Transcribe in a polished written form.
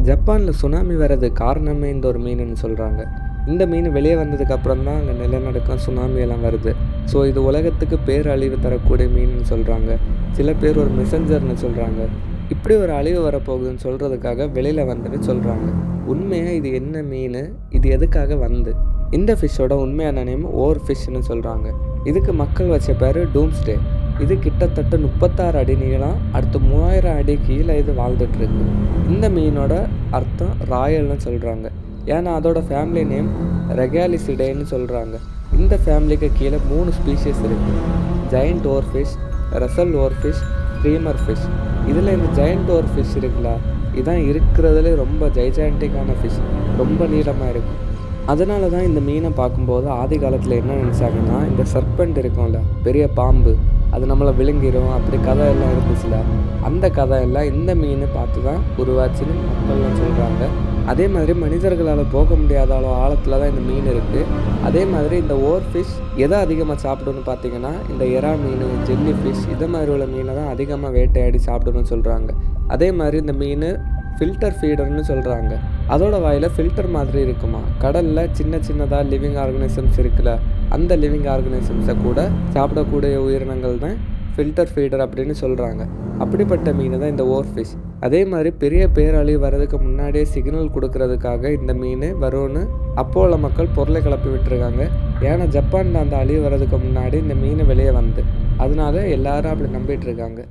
ஜப்பானில் சுனாமி வர்றதுக்கு காரணமே இந்த ஒரு மீனுன்னு சொல்கிறாங்க. இந்த மீன் வெளியே வந்ததுக்கப்புறம் தான் அங்கே நிலநடுக்கம் சுனாமி எல்லாம் வருது. ஸோ இது உலகத்துக்கு பேரழிவு தரக்கூடிய மீனுன்னு சொல்கிறாங்க. சில பேர் ஒரு மெசஞ்சர்னு சொல்கிறாங்க. இப்படி ஒரு அழிவு வரப்போகுதுன்னு சொல்கிறதுக்காக வெளியில் வந்துன்னு சொல்கிறாங்க. உண்மையாக இது என்ன மீன், இது எதுக்காக வந்து? இந்த ஃபிஷ்ஷோட உண்மையான நேம் ஓர் ஃபிஷ்ஷுன்னு சொல்கிறாங்க. இதுக்கு மக்கள் வச்ச பேர் டூம்ஸ்டே. இது கிட்டத்தட்ட 36 அடி நீளம், அடுத்து 3000 அடி கீழே இது வாழ்ந்துட்டுருக்கு. இந்த மீனோட அர்த்தம் ராயல்னு சொல்கிறாங்க. ஏன்னா அதோட ஃபேமிலி நேம் ரெகாலிசிடேன்னு சொல்கிறாங்க. இந்த ஃபேமிலிக்கு கீழே 3 ஸ்பீஷீஸ் இருக்குது. ஜெயண்ட் ஓர் ஃபிஷ், ரசல் ஓர் ஃபிஷ், ஸ்ட்ரீமர் ஃபிஷ். இதில் இந்த ஜெயண்ட் ஓர் ஃபிஷ் இருக்குல்ல, இதான் இருக்கிறதுலே ரொம்ப ஜைஜாண்டிக்கான ஃபிஷ். ரொம்ப நீளமாக இருக்கும். அதனால தான் இந்த மீனை பார்க்கும்போது ஆதி காலத்தில் என்ன நினச்சாங்கன்னா, இந்த சர்பெண்ட் இருக்கும்ல, பெரிய பாம்பு, அது நம்மளை விழுங்கிடும், அப்படி கதை எல்லாம் இருந்துச்சுல, அந்த கதை எல்லாம் இந்த மீன் பார்த்து தான் உருவாச்சுன்னு மக்கள்லாம் சொல்கிறாங்க. அதே மாதிரி மனிதர்களால் போக முடியாத அளவு ஆழத்தில் தான் இந்த மீன் இருக்குது. அதே மாதிரி இந்த ஓர் ஃபிஷ் எதை அதிகமாக சாப்பிடுன்னு பார்த்தீங்கன்னா, இந்த எறா மீன், ஜெல்லி ஃபிஷ் இதை மாதிரி உள்ள மீனை தான் அதிகமாக வேட்டையாடி சாப்பிடணும்னு சொல்கிறாங்க. அதே மாதிரி இந்த மீன் ஃபில்டர் ஃபீடர்னு சொல்கிறாங்க. அதோட வாயில் ஃபில்டர் மாதிரி இருக்குமா. கடலில் சின்ன சின்னதாக லிவிங் ஆர்கனிசம்ஸ் இருக்குல்ல, அந்த லிவிங் ஆர்கனிசம்ஸை கூட சாப்பிடக்கூடிய உயிரினங்கள் தான் ஃபில்டர் ஃபீடர் அப்படின்னு சொல்கிறாங்க. அப்படிப்பட்ட மீன் தான் இந்த ஓர் ஃபிஷ். அதே மாதிரி பெரிய பேரழிவு வர்றதுக்கு முன்னாடியே சிக்னல் கொடுக்கறதுக்காக இந்த மீன் வரும்னு அப்போ உள்ள மக்கள் பொருளை கிளப்பி விட்டுருக்காங்க. ஏன்னா ஜப்பானில் அந்த அழிவு வர்றதுக்கு முன்னாடி இந்த மீன் வெளியே வந்து, அதனால எல்லாரும் அப்படி நம்பிட்டு இருக்காங்க.